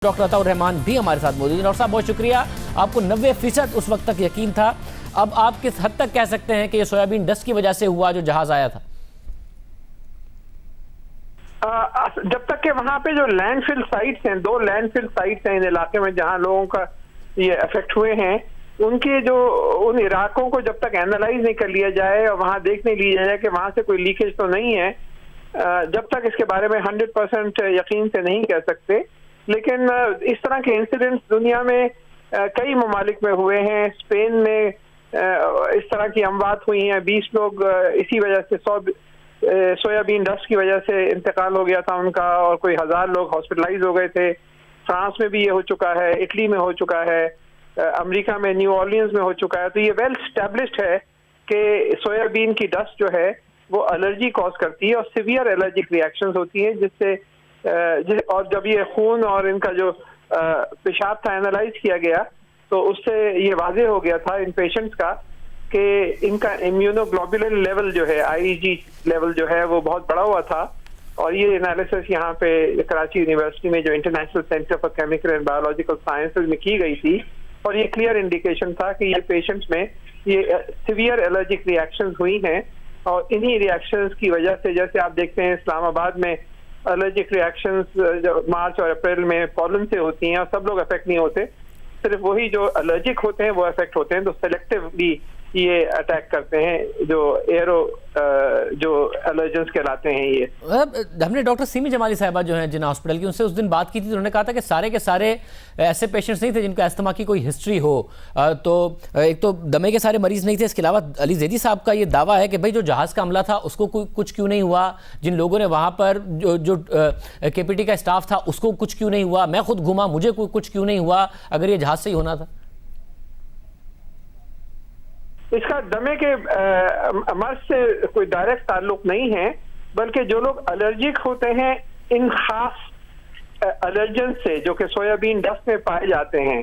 Doctor Ataur Rahman भी हमारे साथ मौजूद हैं। डॉक्टर साहब बहुत शुक्रिया। आपको 90% उस वक्त तक यकीन था, अब आप किस हद तक कह सकते हैं कि ये सोयाबीन डस्ट की वजह से हुआ जो जहाज आया था? जब तक कि वहां पे जो लैंडफिल साइट्स हैं, 2 लैंडफिल साइट्स हैं इन इलाके में जहां लोगों का ये अफेक्ट हुए हैं, उनके जो उन इलाकों को जब तक एनालाइज नहीं कर लिया जाए और वहां देख नहीं लिया जाए कि वहां से कोई लीकेज तो नहीं है, जब तक इसके बारे में 100% यकीन से नहीं कह सकते। लेकिन इस तरह के इंसिडेंट्स दुनिया में कई ममालिक में हुए हैं। स्पेन में इस तरह की अमवात हुई हैं, 20 लोग इसी वजह से सोयाबीन डस्ट की वजह से इंतकाल हो गया था उनका, और कोई 1000 लोग हॉस्पिटलाइज हो गए थे। फ्रांस में भी ये हो चुका है, इटली में हो चुका है, अमेरिका में न्यू ऑर्लियंस में हो चुका है। तो ये वेल स्टैब्लिश्ड है कि सोयाबीन की डस्ट जो है वो एलर्जी कॉज करती है और सीवियर एलर्जिक रिएक्शंस होती हैं, जिससे और जब ये खून और इनका जो पेशाब था एनालाइज किया गया तो उससे ये वाज़ेह हो गया था इन पेशेंट्स का कि इनका इम्यूनोग्लोबुलिन लेवल जो है, IgG लेवल जो है वो बहुत बड़ा हुआ था। और ये एनालिसिस यहाँ पे कराची यूनिवर्सिटी में जो international centre for chemical and biological sciences में की गई थी, और ये क्लियर इंडिकेशन था कि ये पेशेंट्स में ये सीवियर एलर्जिक रिएक्शंस हुई हैं। और इन्हीं रिएक्शंस की वजह से, जैसे आप देखते हैं इस्लामाबाद में एलर्जिक रिएक्शंस मार्च और अप्रैल में पॉलन से होती हैं और सब लोग अफेक्ट नहीं होते, सिर्फ वही जो एलर्जिक होते हैं वो अफेक्ट होते हैं। तो सेलेक्टिवली ये अटैक करते हैं जो एरो जो एलर्जेंस कहलाते हैं। ये हमने डॉक्टर सीमी जमाली साहिबा जो हैं जिन हॉस्पिटल की, उनसे उस दिन बात की थी, तो उन्होंने कहा था कि सारे के सारे ऐसे पेशेंट्स नहीं थे जिनको अस्थमा की कोई हिस्ट्री हो। तो एक तो दमे के सारे मरीज नहीं थे, इसके अलावा अली जैदी साहब का ये दावा है कि भाई जो जहाज़ का हमला था उसको कुछ क्यों नहीं हुआ, जिन लोगों ने वहाँ पर जो KPT का स्टाफ था उसको कुछ क्यों नहीं हुआ, मैं खुद घूमा मुझे कुछ क्यों नहीं हुआ, अगर ये जहाज़ से ही होना था। इसका दमे के मर्ज से कोई डायरेक्ट ताल्लुक नहीं है, बल्कि जो लोग एलर्जिक होते हैं इन खास एलर्जन से जो कि सोयाबीन डस्ट में पाए जाते हैं,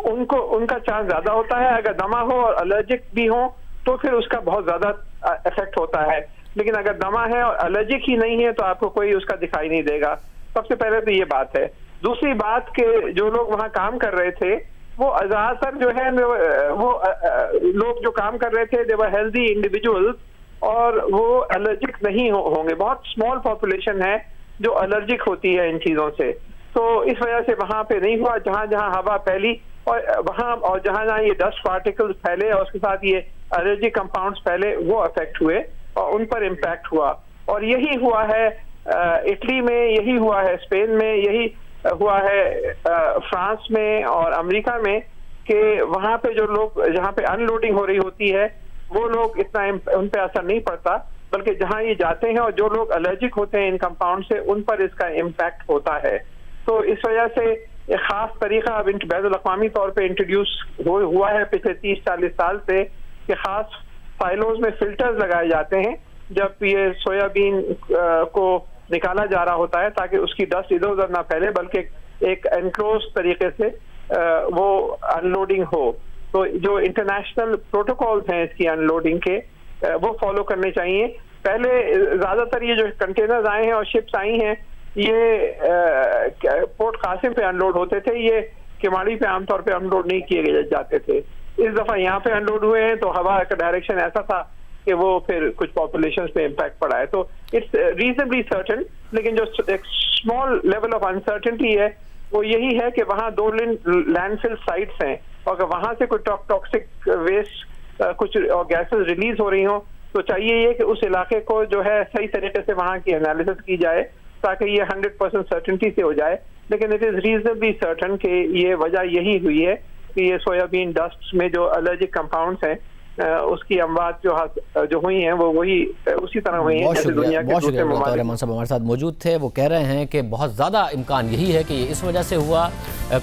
उनका चांस ज्यादा होता है। अगर दमा हो और एलर्जिक भी हो तो फिर उसका बहुत ज्यादा इफेक्ट होता है। लेकिन अगर दमा है और एलर्जिक ही नहीं है तो आपको कोई उसका दिखाई नहीं देगा। सबसे पहले तो ये बात है। दूसरी बात कि जो लोग वहाँ काम कर रहे थे वो ज्यादातर जो है वो लोग जो काम कर रहे थे दे वर हेल्दी इंडिविजुअल्स, और वो एलर्जिक नहीं होंगे। बहुत स्मॉल पॉपुलेशन है जो एलर्जिक होती है इन चीजों से। तो इस वजह से वहां पे नहीं हुआ। जहां जहां हवा फैली और वहां और जहां जहां ये डस्ट पार्टिकल्स फैले और उसके साथ ये एलर्जी कंपाउंड्स फैले, वो अफेक्ट हुए और उन पर इम्पैक्ट हुआ। और यही हुआ है इटली में, यही हुआ है स्पेन में, यही हुआ है फ्रांस में और अमेरिका में, कि वहां पे जो लोग जहां पे अनलोडिंग हो रही होती है वो लोग इतना उन पे असर नहीं पड़ता, बल्कि जहां ये जाते हैं और जो लोग एलर्जिक होते हैं इन कंपाउंड से उन पर इसका इम्पैक्ट होता है। तो इस वजह से एक खास तरीका अब बैनुल-अक़वामी तौर पे इंट्रोड्यूस हुआ है पिछले 30-40 साल से, कि खास साइलोज में फिल्टर्स लगाए जाते हैं जब ये सोयाबीन को निकाला जा रहा होता है, ताकि उसकी डस्ट इधर उधर ना फैले, बल्कि एक एनक्लोज तरीके से वो अनलोडिंग हो। तो जो इंटरनेशनल प्रोटोकॉल्स हैं इसकी अनलोडिंग के, वो फॉलो करने चाहिए। पहले ज्यादातर ये जो कंटेनर्स आए हैं और शिप्स आई हैं, ये पोर्ट कासिम पे अनलोड होते थे, ये किमाड़ी पे आमतौर पे अनलोड नहीं किए जाते थे। इस दफा यहाँ पे अनलोड हुए हैं तो हवा का डायरेक्शन ऐसा था कि वो फिर कुछ पॉपुलेशंस पे इम्पैक्ट पड़ा है। तो इट्स रीजनेबली सर्टेन, लेकिन जो एक स्मॉल लेवल ऑफ अनसर्टेनिटी है वो यही है कि वहाँ 2 लैंडफिल साइट्स हैं, और अगर वहाँ से कोई टॉक्सिक वेस्ट कुछ और गैसेस रिलीज हो रही हो तो चाहिए ये कि उस इलाके को जो है सही तरीके से वहाँ की एनालिसिस की जाए, ताकि ये 100% सर्टेनिटी से हो जाए। लेकिन इट इज रीजनेबली सर्टेन कि ये वजह यही हुई है कि ये सोयाबीन डस्ट में जो एलर्जिक कंपाउंड्स हैं उसकी अमवात जो हुई हैं वो वही उसी तरह हुई हैं जैसे दुनिया के दूसरे ममालिक। रहमान साहब हमारे साथ मौजूद थे। वो कह रहे हैं कि बहुत ज़्यादा इम्कान यही है कि इस वजह से हुआ,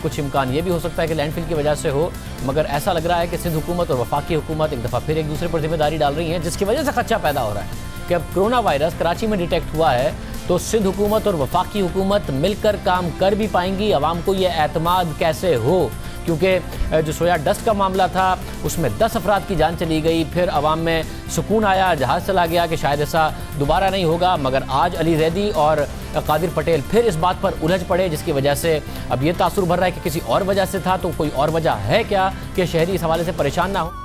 कुछ इम्कान ये भी हो सकता है कि लैंडफिल की वजह से हो, मगर ऐसा लग रहा है कि सिंध हुकूमत और वफाकी हुकूमत एक दफ़ा फिर एक दूसरे पर जिम्मेदारी डाल रही हैं, जिसकी वजह से खदशा पैदा हो रहा है कि अब कोरोना वायरस कराची में डिटेक्ट हुआ है तो सिंध हुकूमत और वफाकी हुकूमत मिलकर काम कर भी पाएंगी। अवाम को ये एतमाद कैसे हो क्योंकि जो सोया डस्ट का मामला था उसमें 10 अफराद की जान चली गई। फिर अवाम में सुकून आया, जहाज़ चला गया कि शायद ऐसा दोबारा नहीं होगा, मगर आज अली जैदी और कादिर पटेल फिर इस बात पर उलझ पड़े, जिसकी वजह से अब ये तासुर भर रहा है कि किसी और वजह से था। तो कोई और वजह है क्या कि शहरी इस हवाले से परेशान ना हो?